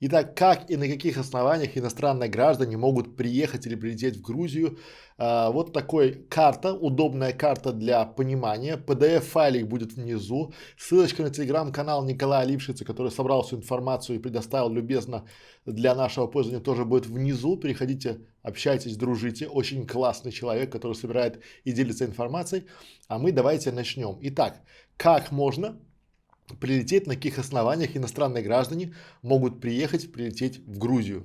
Итак, как и на каких основаниях иностранные граждане могут приехать или прилететь в Грузию? Вот такой карта, удобная карта для понимания. PDF-файлик будет внизу. Ссылочка на телеграм-канал Николая Лившица, который собрал всю информацию и предоставил любезно для нашего пользования, тоже будет внизу. Переходите, общайтесь, дружите. Очень классный человек, который собирает и делится информацией. А мы давайте начнем. Итак, как можно прилететь, на каких основаниях иностранные граждане могут прилететь в Грузию?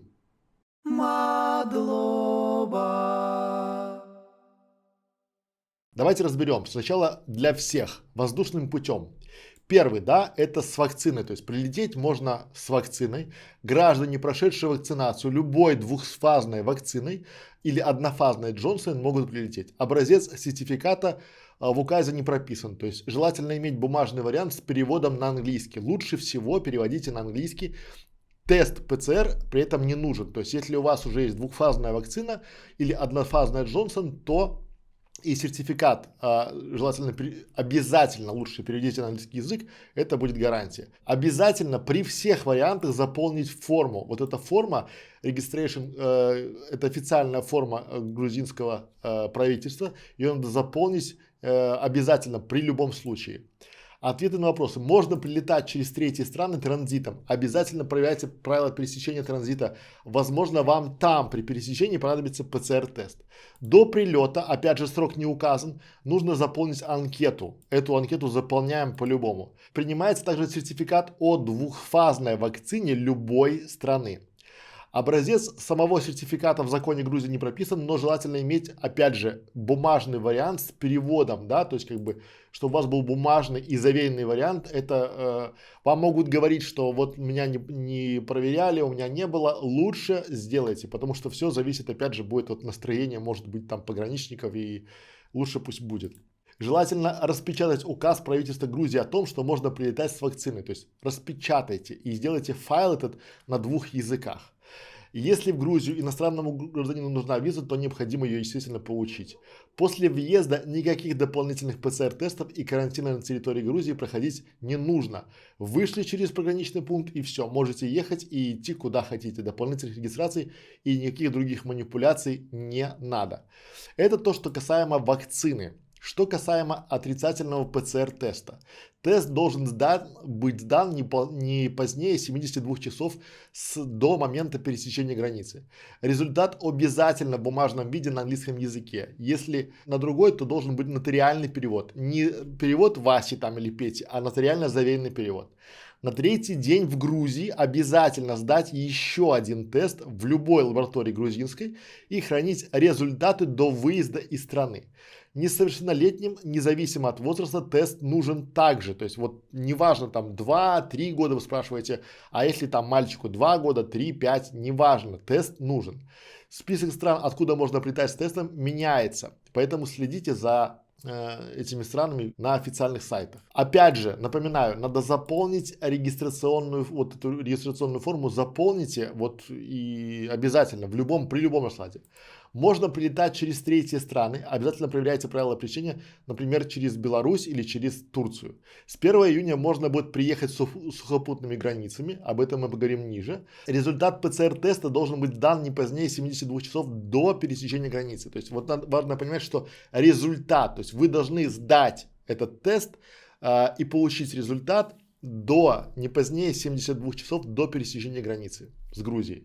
Мадлоба. Давайте разберем. Сначала для всех воздушным путем. Первый, да, это с вакциной, то есть прилететь можно с вакциной. Граждане, прошедшие вакцинацию любой двухфазной вакциной или однофазной Джонсон, могут прилететь. Образец сертификата в указе не прописан, то есть желательно иметь бумажный вариант с переводом на английский. Лучше всего переводите на английский. Тест ПЦР при этом не нужен. То есть если у вас уже есть двухфазная вакцина или однофазная Джонсон, то и сертификат желательно обязательно лучше переведите на английский язык, это будет гарантия. Обязательно при всех вариантах заполнить форму. Вот эта форма registration, это официальная форма грузинского правительства, ее надо заполнить обязательно при любом случае. Ответы на вопросы. Можно прилетать через третьи страны транзитом. Обязательно проверяйте правила пересечения транзита. Возможно, вам там при пересечении понадобится ПЦР-тест. До прилета, опять же срок не указан, нужно заполнить анкету. Эту анкету заполняем по-любому. Принимается также сертификат о двухфазной вакцине любой страны. Образец самого сертификата в законе Грузии не прописан, но желательно иметь, опять же, бумажный вариант с переводом, да, то есть как бы, чтобы у вас был бумажный и заверенный вариант. Это вам могут говорить, что вот меня не проверяли, у меня не было, лучше сделайте, потому что все зависит, опять же, будет от настроения, может быть, там пограничников, и лучше пусть будет. Желательно распечатать указ правительства Грузии о том, что можно прилетать с вакциной, то есть распечатайте и сделайте файл этот на двух языках. Если в Грузию иностранному гражданину нужна виза, то необходимо ее, естественно, получить. После въезда никаких дополнительных ПЦР-тестов и карантина на территории Грузии проходить не нужно. Вышли через пограничный пункт и все, можете ехать и идти куда хотите. Дополнительных регистраций и никаких других манипуляций не надо. Это то, что касаемо вакцины. Что касаемо отрицательного ПЦР-теста. Тест должен быть сдан не позднее 72 часов до момента пересечения границы. Результат обязательно в бумажном виде на английском языке. Если на другой, то должен быть нотариальный перевод. Не перевод Васи там или Пети, а нотариально заверенный перевод. На третий день в Грузии обязательно сдать еще один тест в любой лаборатории грузинской и хранить результаты до выезда из страны. Несовершеннолетним, независимо от возраста, тест нужен также. То есть вот неважно там 2-3 года вы спрашиваете, а если там мальчику 2 года, 3, 5, неважно, тест нужен. Список стран, откуда можно прилетать с тестом, меняется. Поэтому следите за этими странами на официальных сайтах. Опять же, напоминаю, надо заполнить вот эту регистрационную форму, заполните вот и обязательно при любом раскладе. Можно прилетать через третьи страны, обязательно проверяйте правила пересечения, например, через Беларусь или через Турцию. С 1 июня можно будет приехать сухопутными границами, об этом мы поговорим ниже. Результат ПЦР-теста должен быть дан не позднее 72 часов до пересечения границы. То есть вот важно понимать, что результат, то есть вы должны сдать этот тест и получить результат не позднее 72 часов до пересечения границы с Грузией.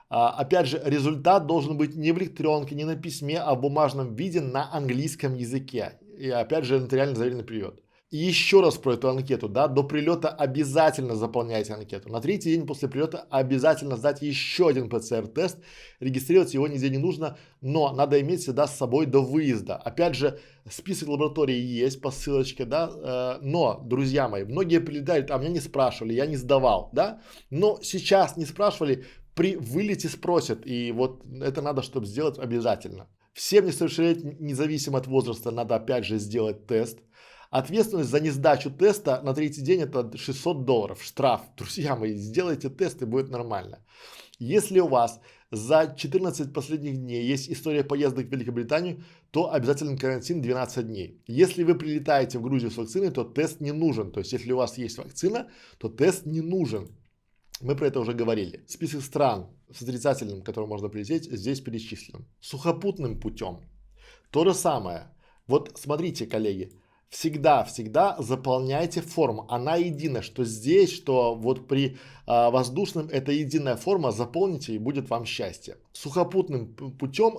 Опять же, результат должен быть не в электронке, не на письме, а в бумажном виде на английском языке. И опять же, нотариально заверенный перевод. И еще раз про эту анкету, да, до прилета обязательно заполняйте анкету. На третий день после прилета обязательно сдать еще один ПЦР-тест. Регистрировать его нигде не нужно, но надо иметь всегда с собой до выезда. Опять же, список лабораторий есть по ссылочке, да, но, друзья мои, многие прилетают, а меня не спрашивали, я не сдавал, да, но сейчас не спрашивали, при вылете спросят, и вот это надо, чтобы сделать обязательно. Всем несовершеннолетним, независимо от возраста, надо опять же сделать тест. Ответственность за несдачу теста на третий день это $600 штраф. Друзья мои, сделайте тест и будет нормально. Если у вас за 14 последних дней есть история поездок в Великобританию, то обязательно карантин 12 дней. Если вы прилетаете в Грузию с вакциной, то тест не нужен. То есть если у вас есть вакцина, то тест не нужен. Мы про это уже говорили. Список стран с отрицательным, к которым можно прилететь, здесь перечислен. Сухопутным путем. То же самое. Вот смотрите, коллеги, всегда заполняйте форму. Она единая, что здесь, что вот при воздушном, это единая форма, заполните и будет вам счастье. Сухопутным путем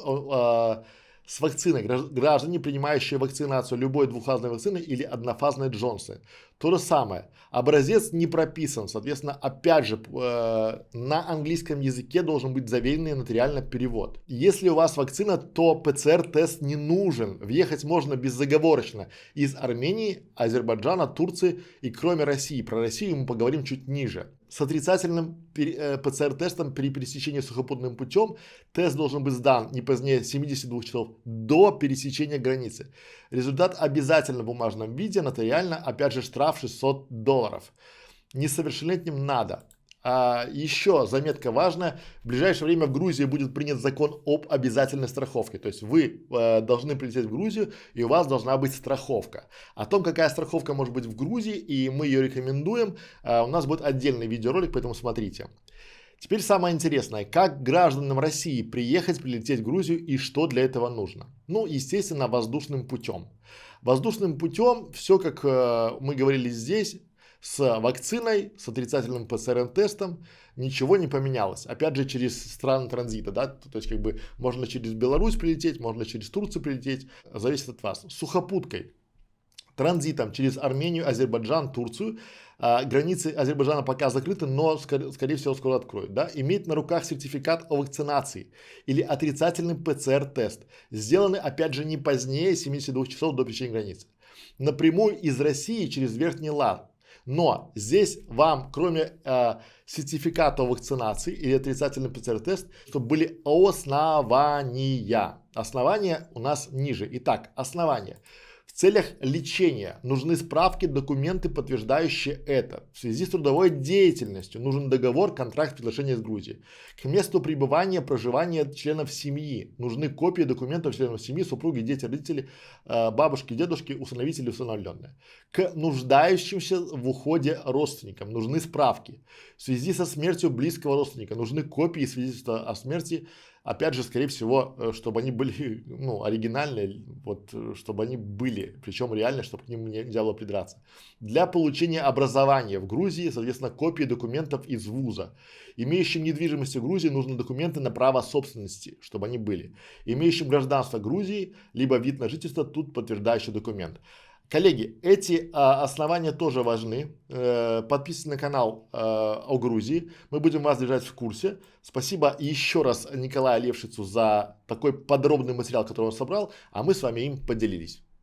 с вакциной граждане, принимающие вакцинацию любой двухфазной вакцины или однофазной Джонсон. То же самое. Образец не прописан, соответственно, опять же, на английском языке должен быть заверенный нотариально перевод. Если у вас вакцина, то ПЦР-тест не нужен. Въехать можно безоговорочно из Армении, Азербайджана, Турции и кроме России. Про Россию мы поговорим чуть ниже. С отрицательным ПЦР-тестом при пересечении сухопутным путем тест должен быть сдан не позднее 72 часов до пересечения границы. Результат обязательно в бумажном виде, нотариально, опять же штраф $600. Несовершеннолетним надо. Еще заметка важная, в ближайшее время в Грузии будет принят закон об обязательной страховке, то есть вы должны прилететь в Грузию и у вас должна быть страховка. О том, какая страховка может быть в Грузии и мы ее рекомендуем, у нас будет отдельный видеоролик, поэтому смотрите. Теперь самое интересное, как гражданам России приехать, прилететь в Грузию и что для этого нужно? Ну, естественно, воздушным путем. Воздушным путем все, как мы говорили здесь, с вакциной, с отрицательным ПЦР-тестом ничего не поменялось. Опять же, через страны транзита, да, то есть как бы можно через Беларусь прилететь, можно через Турцию прилететь, зависит от вас. Сухопуткой, транзитом через Армению, Азербайджан, Турцию. Границы Азербайджана пока закрыты, но скорее всего скоро откроют. Да? Иметь на руках сертификат о вакцинации или отрицательный ПЦР-тест, сделанный опять же не позднее 72 часов до пересечения границы. Напрямую из России через Верхний Лад. Но здесь вам, кроме сертификата о вакцинации или отрицательный ПЦР-тест, чтобы были основания. Основания у нас ниже. Итак, основания. В целях лечения нужны справки, документы, подтверждающие это. В связи с трудовой деятельностью нужен договор, контракт, предложение с Грузией. К месту пребывания, проживания членов семьи нужны копии документов членов семьи, супруги, дети, родители, бабушки, дедушки, усыновители, усыновленные. К нуждающимся в уходе родственникам нужны справки. В связи со смертью близкого родственника нужны копии свидетельства о смерти. Опять же, скорее всего, чтобы они были, ну, оригинальные, вот, чтобы они были, причем реально, чтобы к ним нельзя было придраться. Для получения образования в Грузии, соответственно, копии документов из вуза. Имеющим недвижимость в Грузии нужны документы на право собственности, чтобы они были. Имеющим гражданство Грузии, либо вид на жительство, тут подтверждающий документ. Коллеги, эти основания тоже важны. Подписывайтесь на канал о Грузии. Мы будем вас держать в курсе. Спасибо еще раз Николаю Левшицу за такой подробный материал, который он собрал, а мы с вами им поделились.